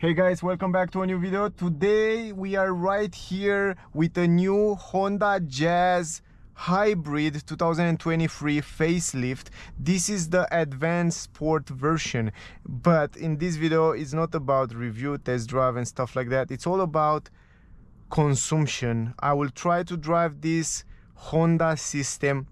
Hey guys, welcome back to a new video. Today we are right here with a new Honda Jazz Hybrid 2023 facelift. This is the advanced sport version, but in this video it's not about review, test drive and stuff like that. It's all about consumption. I will try to drive this Honda system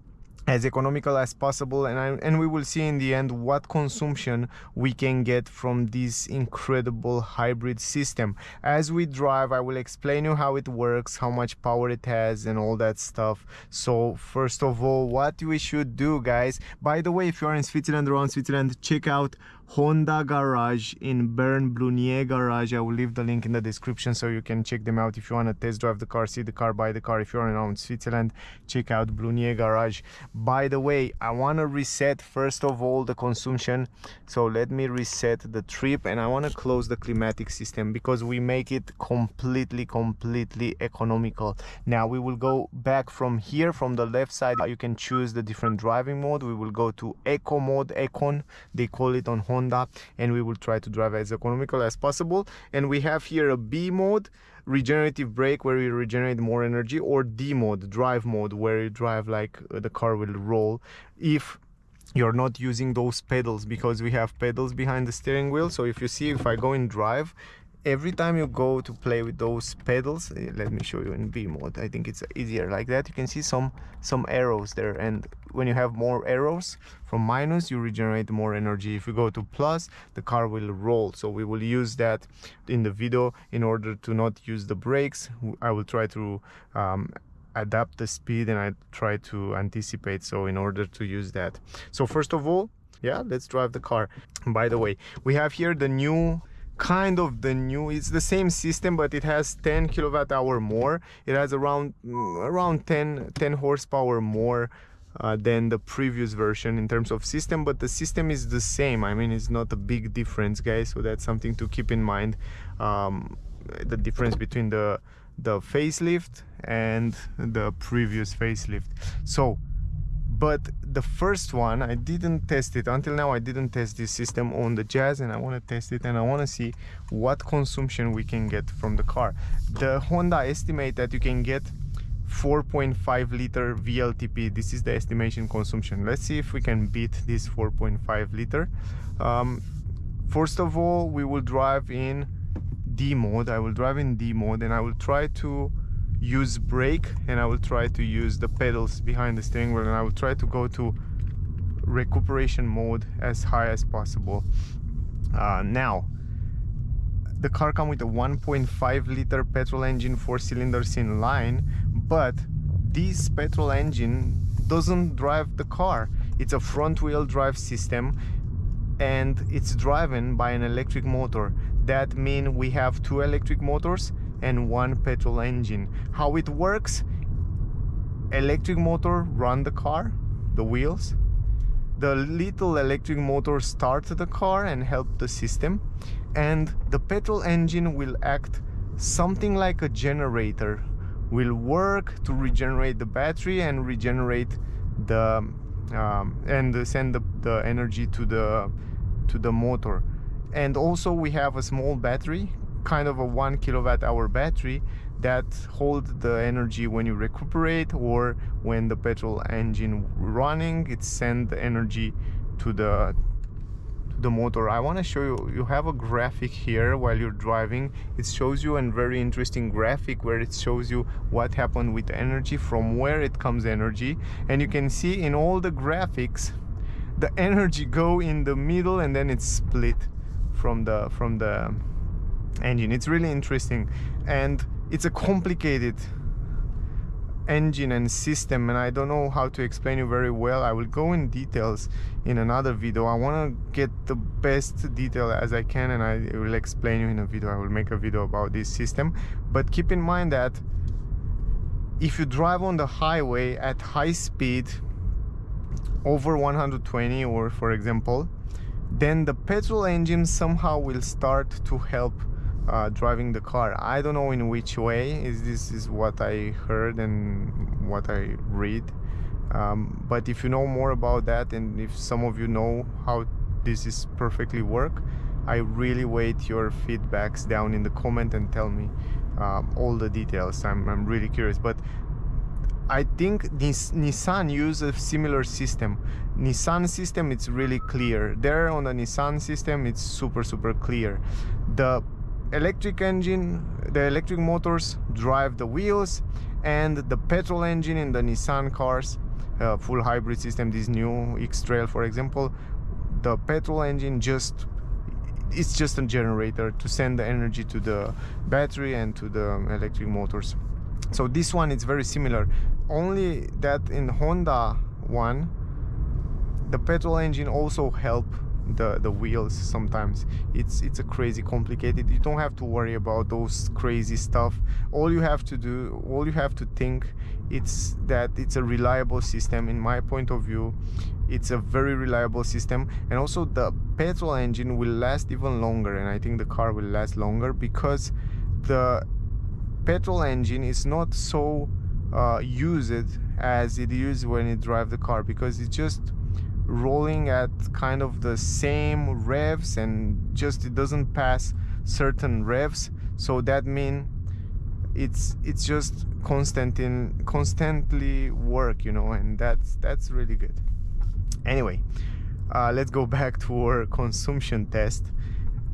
as economical as possible, and we will see in the end what consumption we can get from this incredible hybrid system. As we drive, I will explain you how it works, how much power it has and all that stuff. So first of all, what we should do, guys, by the way, if you are in Switzerland, around Switzerland, check out Honda Garage in Bern, Blunier Garage. I will leave the link in the description so you can check them out if you want to test drive the car, see the car, buy the car. If you're around Switzerland, check out Blunier Garage. By the way, I want to reset first of all the consumption, so let me reset the trip, and I want to close the climatic system because we make it completely economical. Now we will go back from here, from the left side. You can choose the different driving mode. We will go to eco mode, econ they call it on Honda, and we will try to drive as economical as possible. And we have here a B mode, regenerative brake, where you regenerate more energy, or D mode, drive mode, where you drive like the car will roll if you're not using those pedals, because we have pedals behind the steering wheel. So if you see, if I go in drive, every time you go to play with those pedals, let me show you in B mode, I think it's easier like that. You can see some arrows there, and when you have more arrows, from minus you regenerate more energy. If you go to plus, the car will roll. So we will use that in the video. In order to not use the brakes, I will try to adapt the speed, and I try to anticipate, so in order to use that. So first of all, yeah, let's drive the car. By the way, we have here the new, it's the same system, but it has 10 kilowatt hour more. It has around 10 horsepower more than the previous version in terms of system, but the system is the same. I mean, it's not a big difference, guys, so that's something to keep in mind. The difference between the facelift and the previous facelift. So, but the first one, I didn't test it until now. I didn't test this system on the Jazz, and I want to test it, and I want to see what consumption we can get from the car. The Honda estimate that you can get 4.5 liter WLTP. This is the estimation consumption. Let's see if we can beat this 4.5 liter. First of all, we will drive in D mode. I will drive in D mode, and I will try to use brake, and I will try to use the pedals behind the steering wheel, and I will try to go to recuperation mode as high as possible. Now the car comes with a 1.5 liter petrol engine, 4 cylinders in line, but this petrol engine doesn't drive the car. It's a front wheel drive system, and it's driven by an electric motor. That means we have 2 electric motors and 1 petrol engine. How it works: electric motor run the car, the wheels, the little electric motor starts the car and help the system, and the petrol engine will act something like a generator, will work to regenerate the battery and regenerate the and send the energy to the motor. And also we have a small battery, kind of a 1 kilowatt hour battery, that hold the energy when you recuperate, or when the petrol engine running, it send the energy to the motor. I want to show you, you have a graphic here while you're driving. It shows you a very interesting graphic where it shows you what happened with the energy, from where it comes energy, and you can see in all the graphics the energy go in the middle, and then it's split from the engine. It's really interesting, and it's a complicated engine and system, and I don't know how to explain you very well. I will go in details in another video. I want to get the best detail as I can, and I will explain you in a video. I will make a video about this system. But keep in mind that if you drive on the highway at high speed, over 120, or for example, then the petrol engine somehow will start to help driving the car. I don't know in which way. This is what I heard and what I read, but if you know more about that, and if some of you know how this is perfectly work, I really wait your feedbacks down in the comment and tell me all the details. I'm really curious. But I think this Nissan use a similar system. Nissan system, it's really clear. There on the Nissan system, it's super clear. The electric engine, the electric motors drive the wheels, and the petrol engine in the Nissan cars, full hybrid system, this new X-Trail for example, the petrol engine it's just a generator to send the energy to the battery and to the electric motors. So this one is very similar, only that in Honda one, the petrol engine also help the wheels sometimes. It's a crazy complicated. You don't have to worry about those crazy stuff. All you have to think, it's that it's a reliable system. In my point of view, it's a very reliable system, and also the petrol engine will last even longer, and I think the car will last longer because the petrol engine is not so used as it is when you drive the car, because it's just rolling at kind of the same revs, and just it doesn't pass certain revs. So that means it's just constantly work, you know, and that's really good. Anyway, let's go back to our consumption test.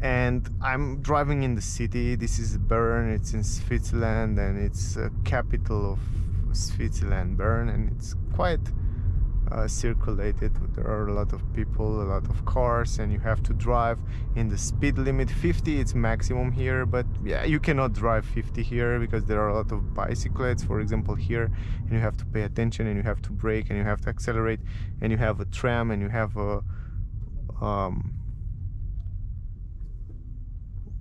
And I'm driving in the city. This is Bern, it's in Switzerland, and it's a capital of Switzerland, Bern, and it's quite circulated. There are a lot of people, a lot of cars, and you have to drive in the speed limit. 50 it's maximum here, but yeah, you cannot drive 50 here because there are a lot of bicyclettes, for example, here, and you have to pay attention, and you have to brake, and you have to accelerate, and you have a tram, and you have a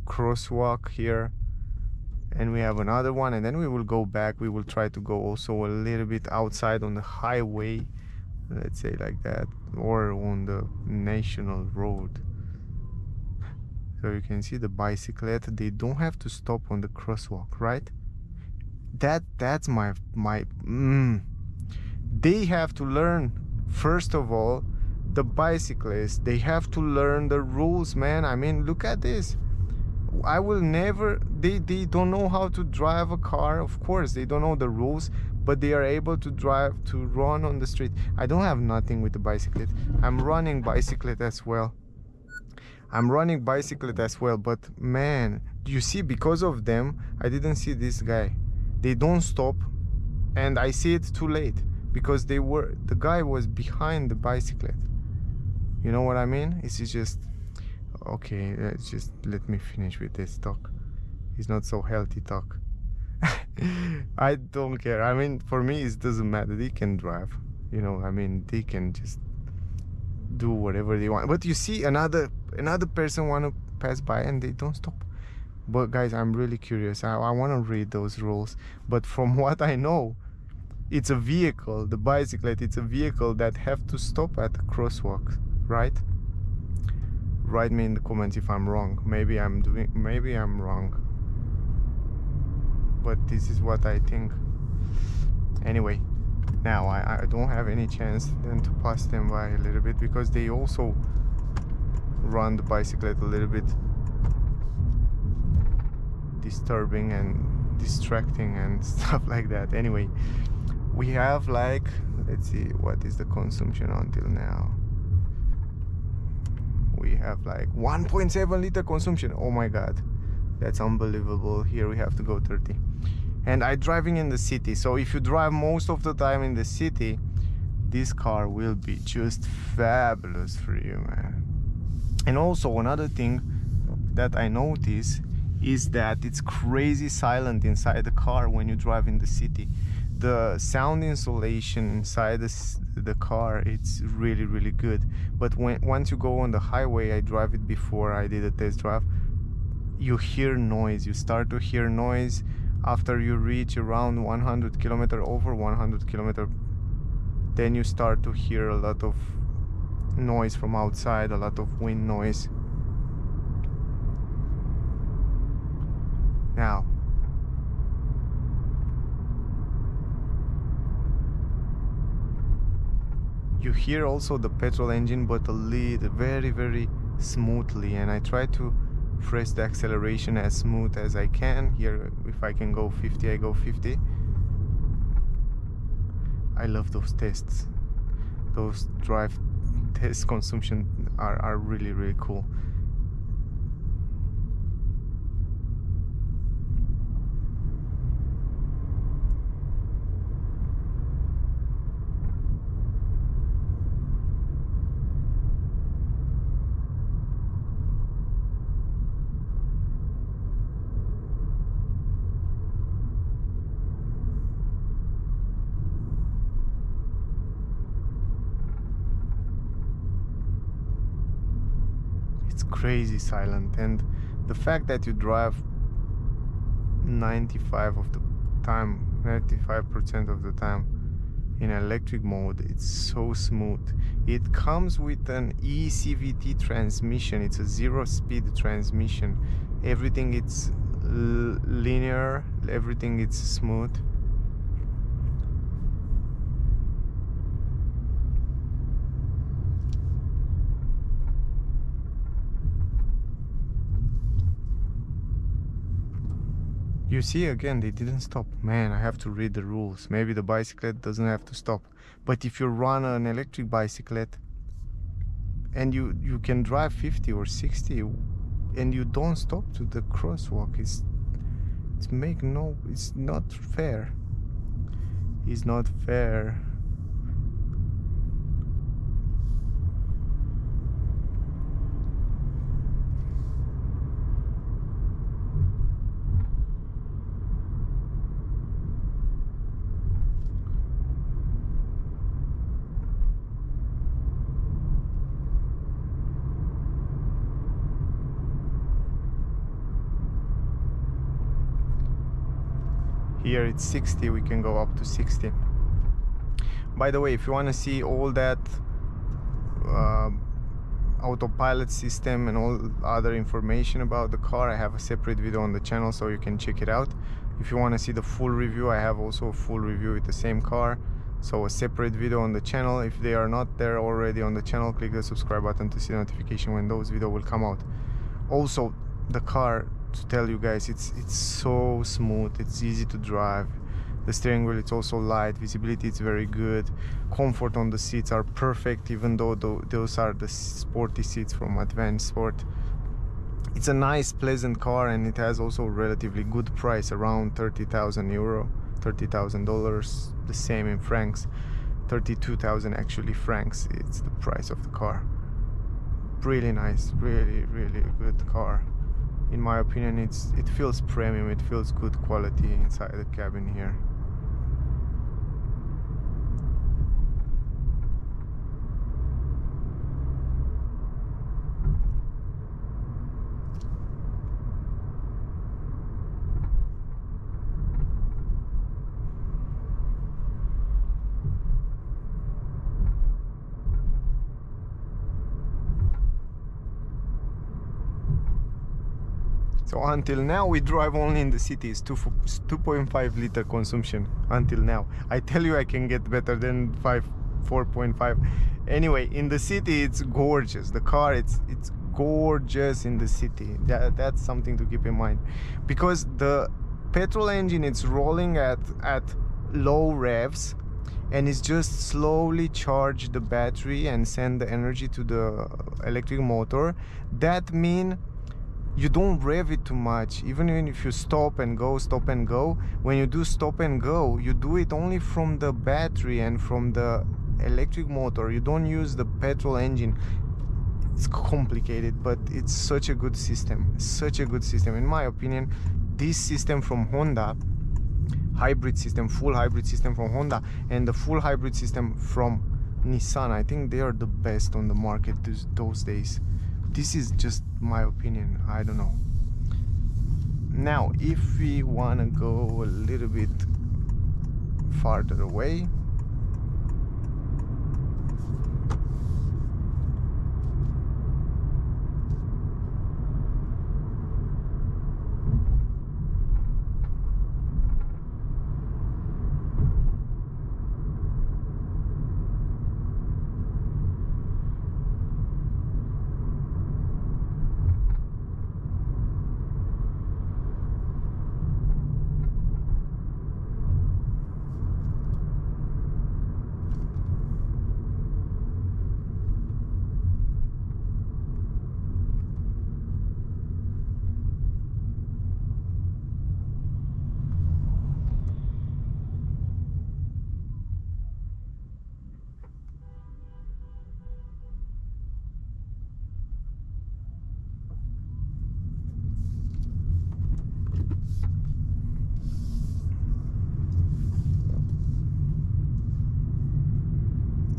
crosswalk here, and we have another one, and then we will go back. We will try to go also a little bit outside on the highway, let's say like that, or on the national road. So you can see the bicyclette, they don't have to stop on the crosswalk, right? That's my they have to learn, first of all, the bicyclists, they have to learn the rules, man. I mean, look at this. I will never, they don't know how to drive a car. Of course they don't know the rules, but they are able to run on the street. I don't have nothing with the bicyclette. I'm running bicyclette as well. But man, you see, because of them I didn't see this guy. They don't stop, and I see it too late because the guy was behind the bicyclette. You know what I mean? It's just okay, just let me finish with this talk. It's not so healthy talk. I don't care. I mean, for me it doesn't matter. They can drive, you know, I mean, they can just do whatever they want. But you see another person want to pass by and they don't stop. But guys, I'm really curious. I want to read those rules. But from what I know, it's a vehicle, the bicyclette, it's a vehicle that have to stop at the crosswalk, right? Write me in the comments if I'm wrong. Maybe I'm wrong, but this is what I think. Anyway, now I don't have any chance then to pass them by a little bit, because they also run the bicyclette a little bit disturbing and distracting and stuff like that. Anyway, we have like, let's see, what is the consumption until now? We have like 1.7 liter consumption. Oh my god, that's unbelievable. Here we have to go 30. And I'm driving in the city, so if you drive most of the time in the city, this car will be just fabulous for you, man. And also another thing that I notice is that it's crazy silent inside the car when you drive in the city. The sound insulation inside the car, it's really good. But once you go on the highway, I drive it before, I did a test drive, you hear noise. You start to hear noise after you reach around 100 kilometer, over 100 kilometer. Then you start to hear a lot of noise from outside, a lot of wind noise. Now, you hear also the petrol engine, but a little, very smoothly, and I try to press the acceleration as smooth as I can. Here, if I can go 50, I go 50. I love those tests. Those drive test consumption are really, really cool. It's crazy silent, and the fact that you drive 95% of the time in electric mode, it's so smooth. It comes with an e-CVT transmission. It's a zero-speed transmission. Everything it's linear, everything it's smooth. You see, again, they didn't stop. Man, I have to read the rules. Maybe the bicyclette doesn't have to stop. But if you run an electric bicyclette and you can drive 50 or 60 and you don't stop to the crosswalk, it's not fair. It's not fair. Here it's 60, we can go up to 60. By the way, if you want to see all that autopilot system and all other information about the car, I have a separate video on the channel, so you can check it out. If you want to see the full review, I have also a full review with the same car, so a separate video on the channel. If they are not there already on the channel, click the subscribe button to see the notification when those videos will come out. Also, the car, to tell you guys, it's so smooth, it's easy to drive. The steering wheel, it's also light, visibility is very good, comfort on the seats are perfect, even though those are the sporty seats from Advanced Sport. It's a nice, pleasant car, and it has also a relatively good price, around 30,000 euro, $30,000, the same in francs, 32,000 actually francs. It's the price of the car. Really nice, really good car. In my opinion, it feels premium, it feels good quality inside the cabin here. So until now we drive only in the city. It's 2.5 liter consumption until now. I tell you I can get better than 4.5. Anyway, in the city it's gorgeous. The car, it's gorgeous in the city. That's something to keep in mind, because the petrol engine, it's rolling at low revs, and it's just slowly charge the battery and send the energy to the electric motor. That means you don't rev it too much. Even if you stop and go, when you do stop and go, you do it only from the battery and from the electric motor. You don't use the petrol engine. It's complicated, but it's such a good system. Such a good system. In my opinion, this system from Honda, hybrid system, full hybrid system from Honda, and the full hybrid system from Nissan, I think they are the best on the market those days. This is just my opinion, I don't know. Now, if we want to go a little bit farther away,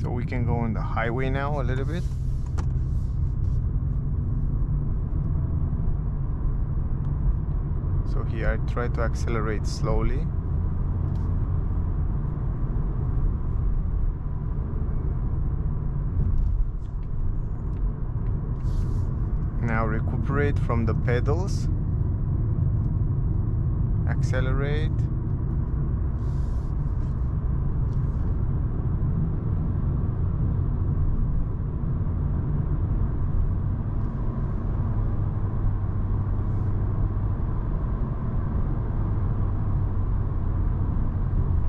So we can go on the highway now a little bit. So here I try to accelerate slowly. Now recuperate from the pedals. Accelerate.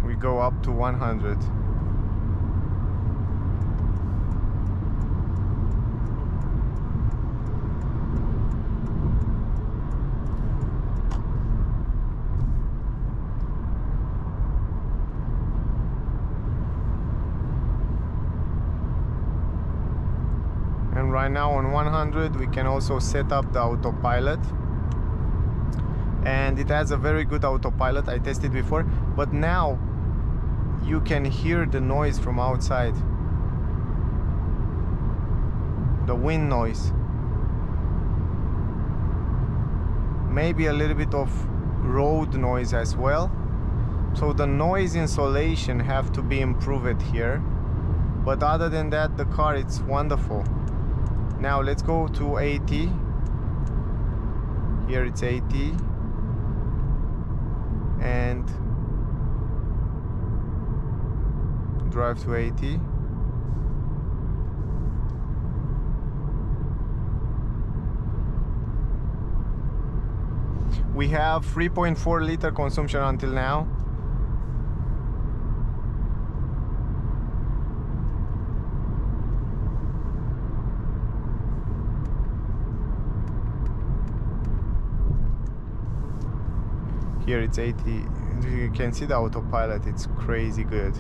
We go up to 100. And right now on 100 we can also set up the autopilot, and it has a very good autopilot. I tested before, but now you can hear the noise from outside, the wind noise, maybe a little bit of road noise as well. So the noise insulation have to be improved here, but other than that the car, it's wonderful. Now let's go to 80. Here it's 80, and drive to 80. We have 3.4 liter consumption until now. Here it's 80. You can see the autopilot, it's crazy good.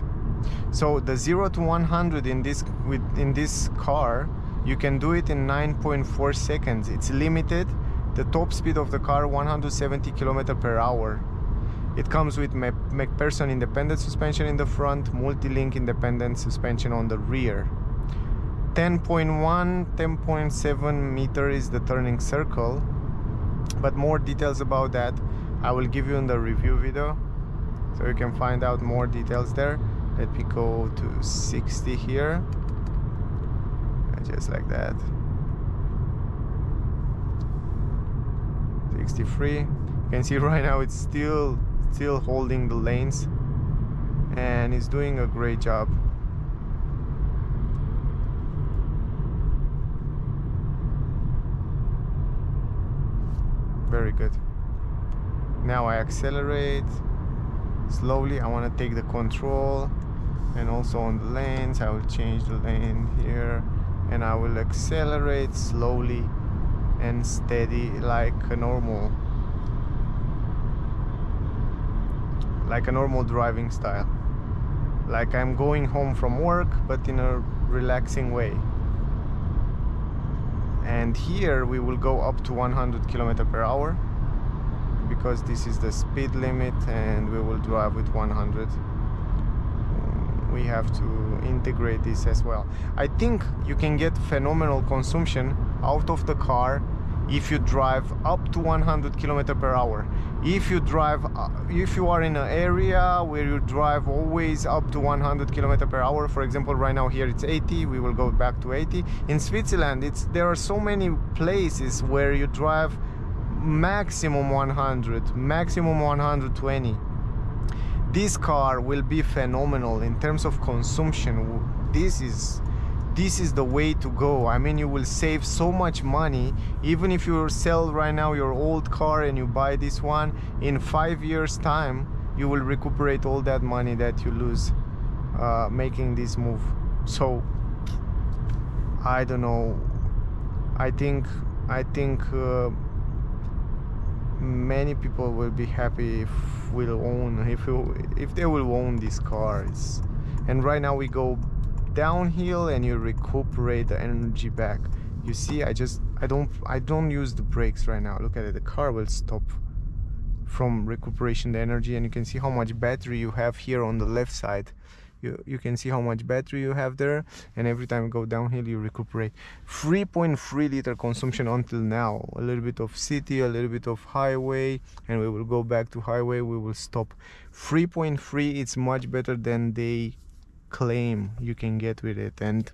So the 0 to 100 in this car, you can do it in 9.4 seconds. It's limited. The top speed of the car 170 km/h. It comes with McPherson independent suspension in the front, multi-link independent suspension on the rear. 10.1, 10.7 meter is the turning circle, but more details about that I will give you in the review video, so you can find out more details there. Let me go to 60 here, just like that. 63. You can see right now it's still holding the lanes, and it's doing a great job. Very good. Now I accelerate slowly. I want to take the control, and also on the lanes I will change the lane here, and I will accelerate slowly and steady like a normal driving style, like I'm going home from work, but in a relaxing way. And here we will go up to 100 km/h because this is the speed limit, and we will drive with 100. We have to integrate this as well. I think you can get phenomenal consumption out of the car if you drive up to 100 km/h. If you are in an area where you drive always up to 100 km/h, for example, right now here it's 80, we will go back to 80. In Switzerland, there are so many places where you drive maximum 100, maximum 120. This car will be phenomenal in terms of consumption. This is the way to go. I mean, you will save so much money. Even if you sell right now your old car and you buy this one, in 5 years time you will recuperate all that money that you lose making this move. So I don't know, I think many people will be happy if they will own these cars. And right now we go downhill and you recuperate the energy back. You see, I don't use the brakes right now. Look at it, the car will stop from recuperation the energy, and you can see how much battery you have here on the left side. You can see how much battery you have there, and every time you go downhill you recuperate. 3.3 liter consumption until now. A little bit of city, a little bit of highway, and we will go back to highway, we will stop. 3.3, it's much better than they claim you can get with it. And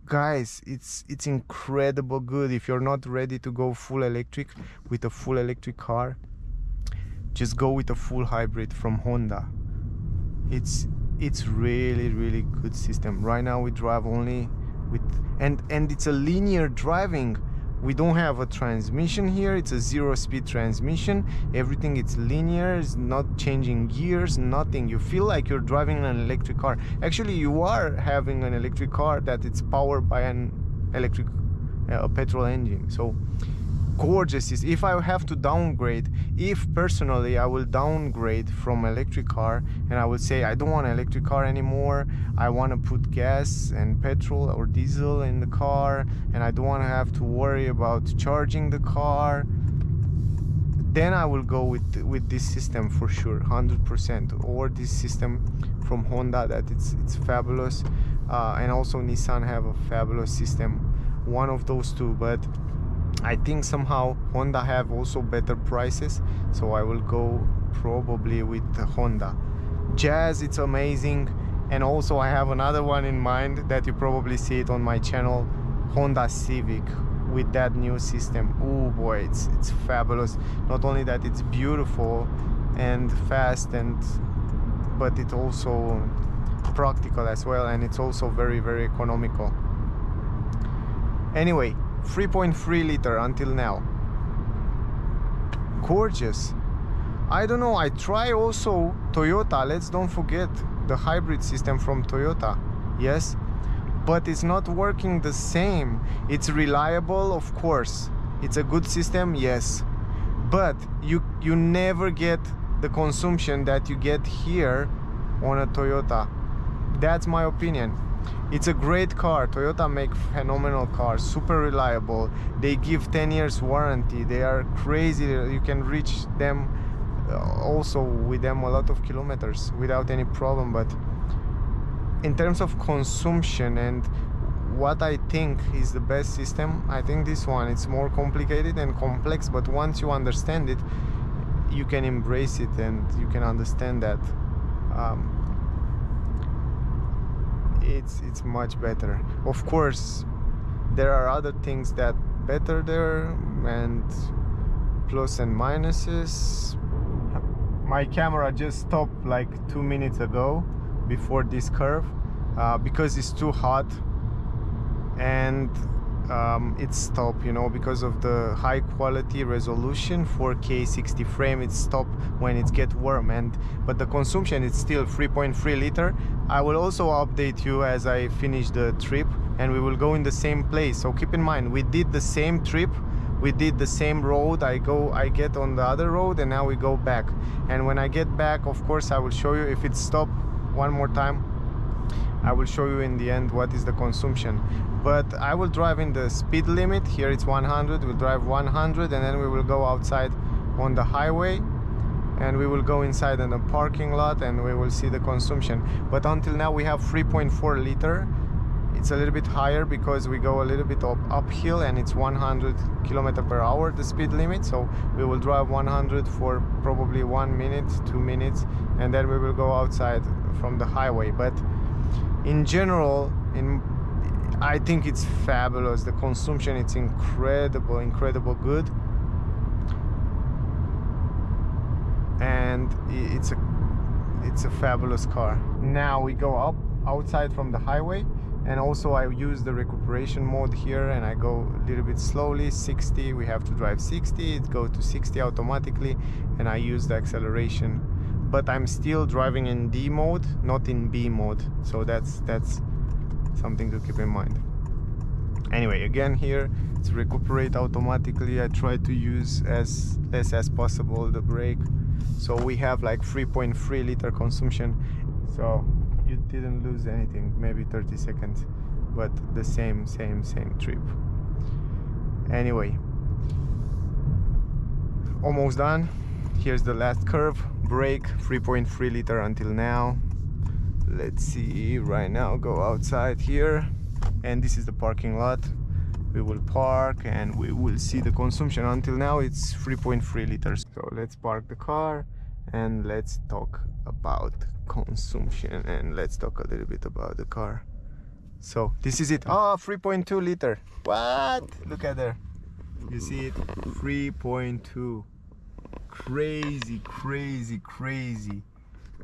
guys, it's incredible good. If you're not ready to go full electric with a full electric car, just go with a full hybrid from Honda. It's really good system. Right now we drive only with, and it's a linear driving. We don't have a transmission here. It's a 0-speed transmission. Everything it's linear, it's not changing gears, nothing. You feel like you're driving an electric car. Actually, you are having an electric car that it's powered by an electric a petrol engine. So gorgeous. If I have to downgrade, if personally I will downgrade from electric car and I will say I don't want an electric car anymore, I want to put gas and petrol or diesel in the car, and I don't want to have to worry about charging the car, then I will go with this system for sure, 100%. Or this system from Honda, that it's fabulous, and also Nissan have a fabulous system, one of those two. But I think somehow Honda have also better prices, so I will go probably with the Honda Jazz. It's amazing. And also I have another one in mind that you probably see it on my channel, Honda Civic, with that new system. Oh boy, it's fabulous. Not only that, it's beautiful and fast, but it's also practical as well, and it's also very economical. Anyway, 3.3 liter until now. Gorgeous. I don't know, I try also Toyota. Let's don't forget the hybrid system from Toyota. Yes, but it's not working the same. It's reliable, of course. It's a good system, yes, but you never get the consumption that you get here on a Toyota. That's my opinion. It's a great car. Toyota make phenomenal cars, super reliable. They give 10 years warranty. They are crazy. You can reach them also with them a lot of kilometers without any problem. But in terms of consumption and what I think is the best system, I think this one, it's more complicated and complex, but once you understand it, you can embrace it and you can understand that it's much better. Of course, there are other things that better there, and plus and minuses. My camera just stopped like 2 minutes ago before this curve because it's too hot, and it stopped, you know, because of the high quality resolution 4K 60 frame. It stopped when it gets warm, but the consumption is still 3.3 liter. I will also update you as I finish the trip, and we will go in the same place. So keep in mind, we did the same trip, we did the same road. I get on the other road, and now we go back. And when I get back, of course, I will show you if it stopped one more time. I will show you in the end what is the consumption. But I will drive in the speed limit. Here it's 100. We'll drive 100, and then we will go outside on the highway, and we will go inside in the parking lot, and we will see the consumption. But until now we have 3.4 liter. It's a little bit higher because we go a little bit uphill, and it's 100 km/h the speed limit. So we will drive 100 for probably 1 minute, 2 minutes, and then we will go outside from the highway. But in general, I think it's fabulous. The consumption, it's incredible good, and it's a fabulous car. Now we go outside from the highway, and also I use the recuperation mode here, and I go a little bit slowly, 60. We have to drive 60. It goes to 60 automatically, and I use the acceleration. But I'm still driving in D mode, not in B mode. So that's something to keep in mind. Anyway, again here, it's recuperate automatically. I try to use as less as possible the brake. So we have like 3.3 liter consumption. So you didn't lose anything, maybe 30 seconds, but the same trip. Anyway, almost done. Here's the last curve. Brake, 3.3 liter until now. Let's see right now, go outside here, and this is the parking lot. We will park and we will see the consumption. Until now it's 3.3 liters. So let's park the car and let's talk about consumption, and let's talk a little bit about the car. So this is it. Oh, 3.2 liter. What? Look at there. You see it? 3.2. Crazy, crazy, crazy.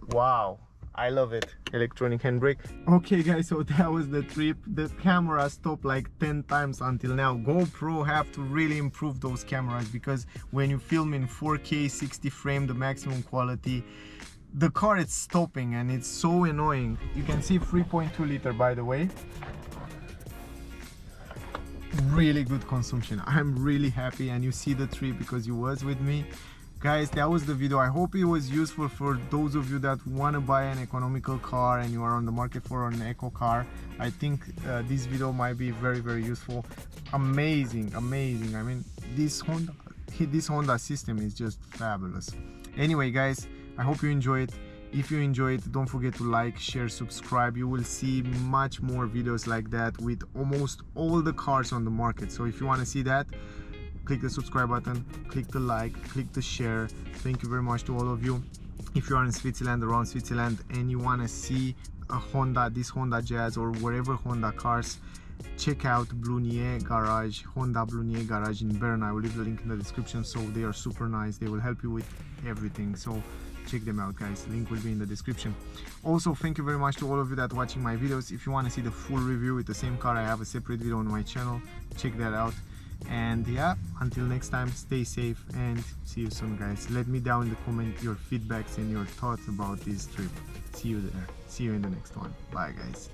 Wow. I love it. Electronic handbrake. Okay guys, so that was the trip. The camera stopped like 10 times until now. GoPro have to really improve those cameras, because when you film in 4K 60 frame, the maximum quality, the car is stopping and it's so annoying. You can see 3.2 liter, by the way. Really good consumption. I'm really happy, and you see the trip because you was with me. Guys, that was the video. I hope it was useful for those of you that want to buy an economical car and you are on the market for an eco car. I think this video might be very, very useful. Amazing, amazing. I mean, this Honda system is just fabulous. Anyway guys, I hope you enjoy it. If you enjoy it, don't forget to like, share, subscribe. You will see much more videos like that with almost all the cars on the market. So if you want to see that, click the subscribe button, click the like, click the share. Thank you very much to all of you. If you are in Switzerland, around Switzerland, and you want to see a Honda, this Honda Jazz or wherever Honda cars, check out Blunier Garage, Honda Blunier Garage in Bern. I will leave the link in the description. So they are super nice. They will help you with everything. So check them out guys, link will be in the description. Also, thank you very much to all of you that are watching my videos. If you want to see the full review with the same car, I have a separate video on my channel. Check that out. And yeah, until next time, stay safe and see you soon guys. Let me down in the comment your feedbacks and your thoughts about this trip. See you there. See you in the next one. Bye guys.